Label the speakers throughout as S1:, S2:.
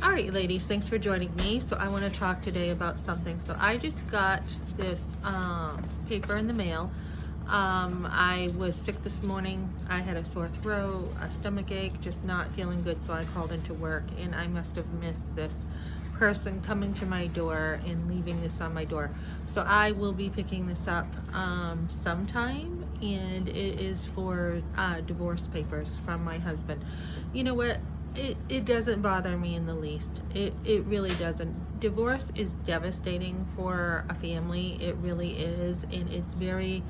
S1: All right, ladies, thanks for joining me. So I want to talk today about something. So I just got this paper in the mail. I was sick this morning. I had a sore throat, a stomach ache, just not feeling good. So I called into work, and I must have missed this person coming to my door and leaving this on my door. So I will be picking this up sometime, and it is for divorce papers from my husband. You know what? It doesn't bother me in the least. It really doesn't. Divorce is devastating for a family. It really is, and it's very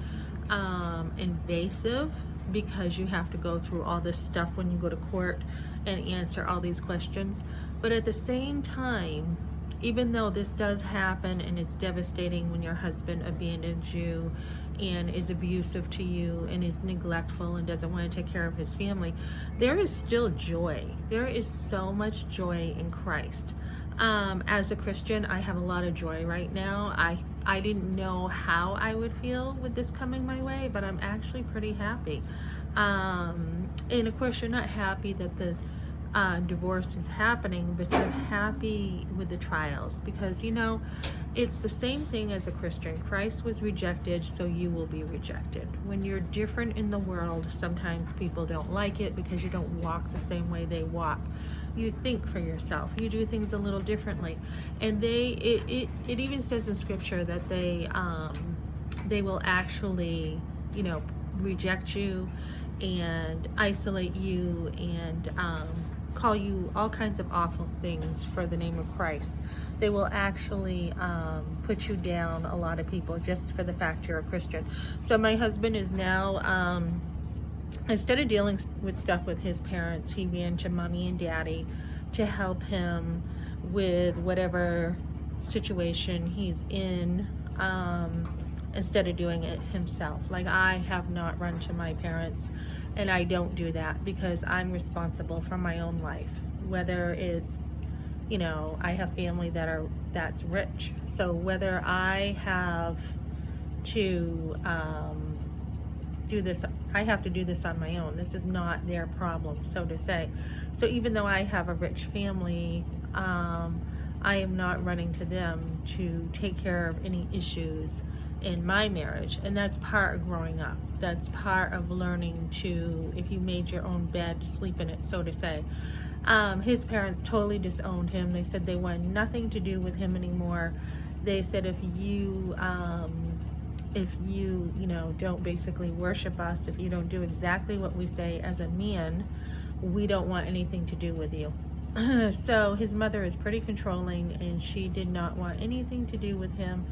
S1: invasive because you have to go through all this stuff when you go to court and answer all these questions. But at the same time, even though this does happen and it's devastating when your husband abandons you and is abusive to you and is neglectful and doesn't want to take care of his family, there is still joy. There is so much joy in Christ. As a Christian, I have a lot of joy right now. I didn't know how I would feel with this coming my way, but I'm actually pretty happy. And of course, you're not happy that the divorce is happening, but you're happy with the trials, because it's the same thing as a Christian. Christ was rejected, so you will be rejected. When you're different in the world, sometimes people don't like it because you don't walk the same way they walk. You think for yourself. You do things a little differently, and it even says in Scripture that they will actually reject you and isolate you and call you all kinds of awful things for the name of Christ. They will actually put you down, a lot of people, just for the fact you're a Christian. So my husband is now, instead of dealing with stuff with his parents, he ran to mommy and daddy to help him with whatever situation he's in, instead of doing it himself. Like, I have not run to my parents, and I don't do that because I'm responsible for my own life. Whether it's, I have family that's rich, so whether I have to do this, I have to do this on my own. This is not their problem, so to say. So even though I have a rich family, I am not running to them to take care of any issues in my marriage. And that's part of growing up. That's part of learning to, if you made your own bed, sleep in it, so to say. His parents totally disowned him. They said they wanted nothing to do with him anymore. They said, if you don't basically worship us, if you don't do exactly what we say as a man, we don't want anything to do with you. So his mother is pretty controlling, and she did not want anything to do with him.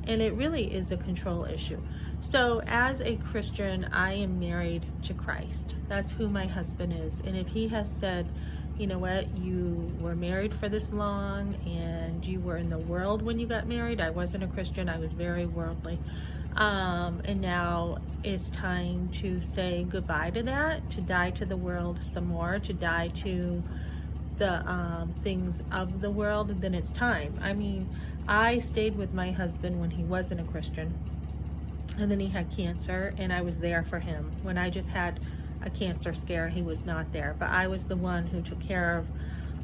S1: And it really is a control issue. So as a Christian, I am married to Christ. That's who my husband is. And if he has said, you know what, you were married for this long and you were in the world when you got married. I wasn't a Christian. I was very worldly. And now it's time to say goodbye to that, to die to the world some more, to die to the things of the world. Then it's time. I mean, I stayed with my husband when he wasn't a Christian, and then he had cancer, and I was there for him. When I just had a cancer scare, he was not there, but I was the one who took care of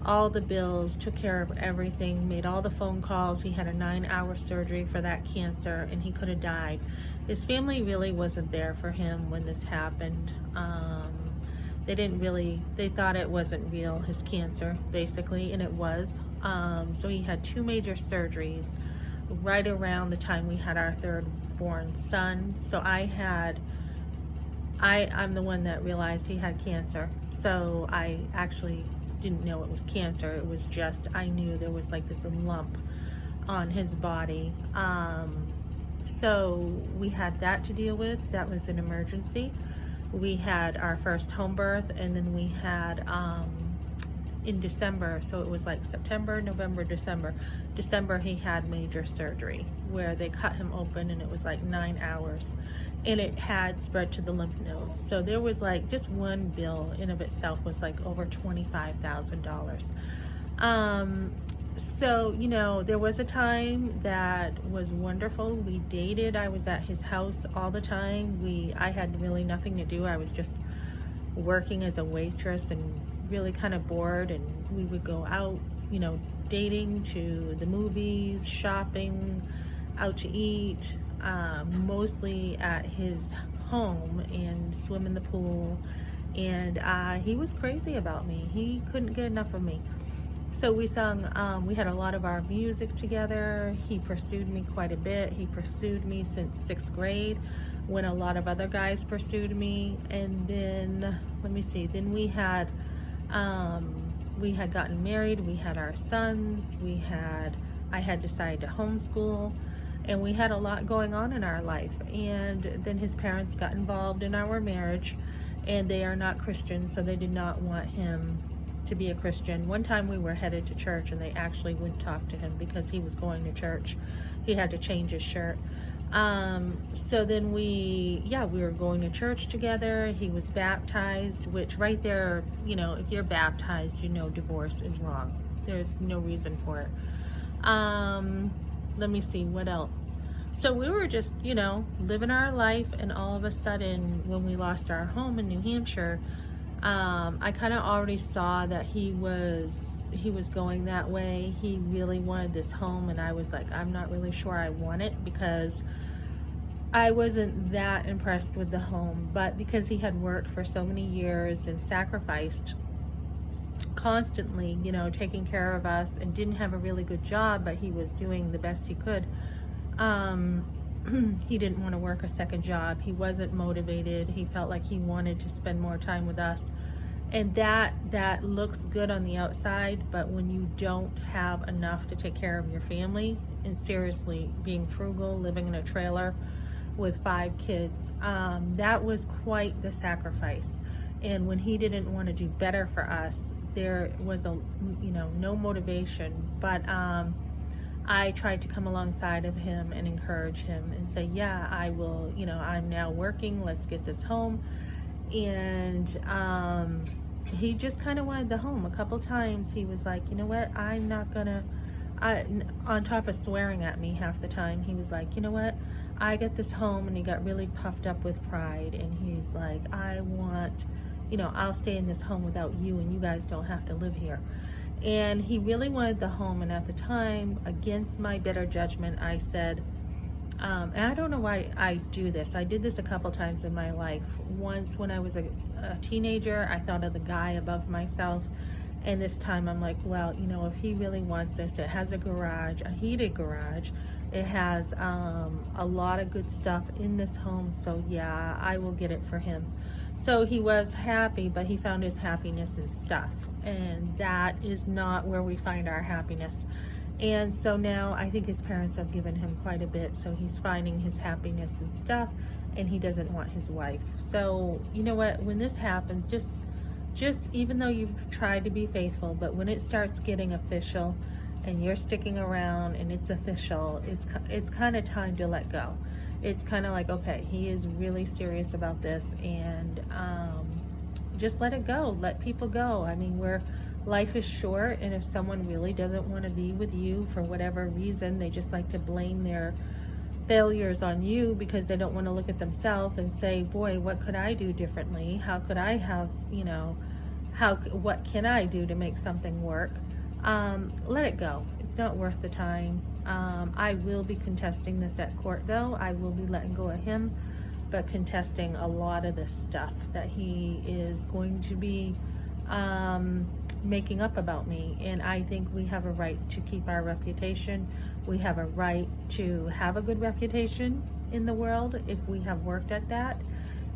S1: all the bills, took care of everything, made all the phone calls. He had a 9-hour surgery for that cancer, and he could have died. His family really wasn't there for him when this happened. They thought it wasn't real, his cancer, basically, and it was. So he had 2 major surgeries right around the time we had our third born son. So I'm the one that realized he had cancer. So I actually didn't know it was cancer. It was just, I knew there was like this lump on his body. So we had that to deal with. That was an emergency. We had our first home birth, and then we had in December, so it was like September, November, December. December he had major surgery where they cut him open, and it was like 9 hours, and it had spread to the lymph nodes. So there was like, just one bill in of itself was like over $25,000. So, there was a time that was wonderful. We dated. I was at his house all the time. I had really nothing to do. I was just working as a waitress and really kind of bored, and we would go out dating to the movies, shopping, out to eat, mostly at his home, and swim in the pool. And he was crazy about me. He couldn't get enough of me. So we sung, we had a lot of our music together. He pursued me quite a bit. He pursued me since 6th grade when a lot of other guys pursued me. And then, let me see, then we had gotten married. We had our sons. I had decided to homeschool, and we had a lot going on in our life. And then his parents got involved in our marriage, and they are not Christians, so they did not want him to be a Christian. One time we were headed to church, and they actually wouldn't talk to him because he was going to church. He had to change his shirt. So then we were going to church together. He was baptized, which right there, if you're baptized, divorce is wrong. There's no reason for it. Let me see, what else? So we were just, living our life, and all of a sudden, when we lost our home in New Hampshire, I kind of already saw that he was going that way. He really wanted this home, and I was like, I'm not really sure I want it, because I wasn't that impressed with the home. But because he had worked for so many years and sacrificed constantly, taking care of us, and didn't have a really good job, but he was doing the best he could. He didn't want to work a second job. He wasn't motivated. He felt like he wanted to spend more time with us. And that looks good on the outside, but when you don't have enough to take care of your family, and seriously, being frugal, living in a trailer with 5 kids, that was quite the sacrifice. And when he didn't want to do better for us, there was no motivation. But I tried to come alongside of him and encourage him and say, yeah, I will, I'm now working, let's get this home. And he just kind of wanted the home. A couple times he was like, you know what, I'm not gonna, on top of swearing at me half the time, he was like, you know what, I get this home. And he got really puffed up with pride, and he's like, I want, I'll stay in this home without you, and you guys don't have to live here. And he really wanted the home. And at the time, against my better judgment, I said, and I don't know why I do this. I did this a couple times in my life. Once when I was a teenager, I thought of the guy above myself. And this time I'm like, well, if he really wants this, it has a garage, a heated garage. It has a lot of good stuff in this home. So yeah, I will get it for him. So he was happy, but he found his happiness in stuff. And that is not where we find our happiness. And so now I think his parents have given him quite a bit. So he's finding his happiness in stuff, and he doesn't want his wife. So you know what, when this happens, just even though you've tried to be faithful, but when it starts getting official and you're sticking around and it's official, it's kind of time to let go. It's kind of like, okay, he is really serious about this, and just let it go. Let people go. I mean, life is short, and if someone really doesn't want to be with you for whatever reason, they just like to blame their failures on you because they don't want to look at themselves and say, boy, what could I do differently? How could I have, what can I do to make something work? Let it go. It's not worth the time. I will be contesting this at court, though. I will be letting go of him, but contesting a lot of this stuff that he is going to be making up about me. And I think we have a right to keep our reputation. We have a right to have a good reputation in the world if we have worked at that.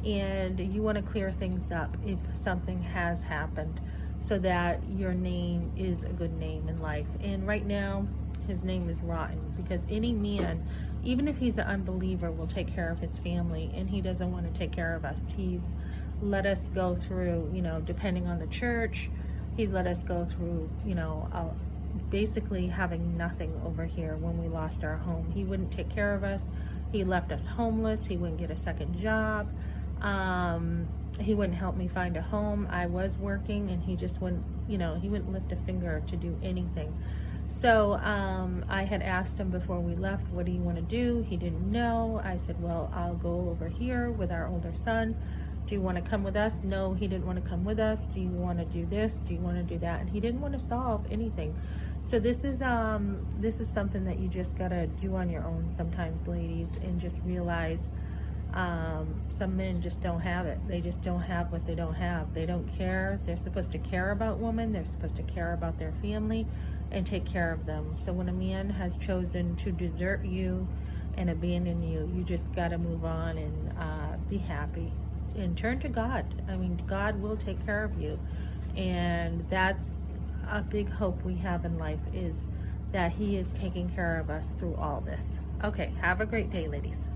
S1: And you want to clear things up if something has happened, so that your name is a good name in life. And right now, his name is rotten, because any man, even if he's an unbeliever, will take care of his family, and he doesn't want to take care of us. He's let us go through, depending on the church, he's let us go through, basically having nothing over here when we lost our home. He wouldn't take care of us. He left us homeless. He wouldn't get a second job. He wouldn't help me find a home. I was working, and he just wouldn't, he wouldn't lift a finger to do anything. So I had asked him before we left, what do you want to do? He didn't know. I said, well, I'll go over here with our older son. Do you want to come with us? No, he didn't want to come with us. Do you want to do this? Do you want to do that? And he didn't want to solve anything. So this is something that you just gotta do on your own sometimes, ladies, and just realize some men just don't have it. They just don't have what they don't have. They don't care. They're supposed to care about women. They're supposed to care about their family and take care of them. So when a man has chosen to desert you and abandon you, you just gotta move on and be happy and turn to God. I mean, God will take care of you, and that's a big hope we have in life, is that he is taking care of us through all this. Okay, have a great day, ladies.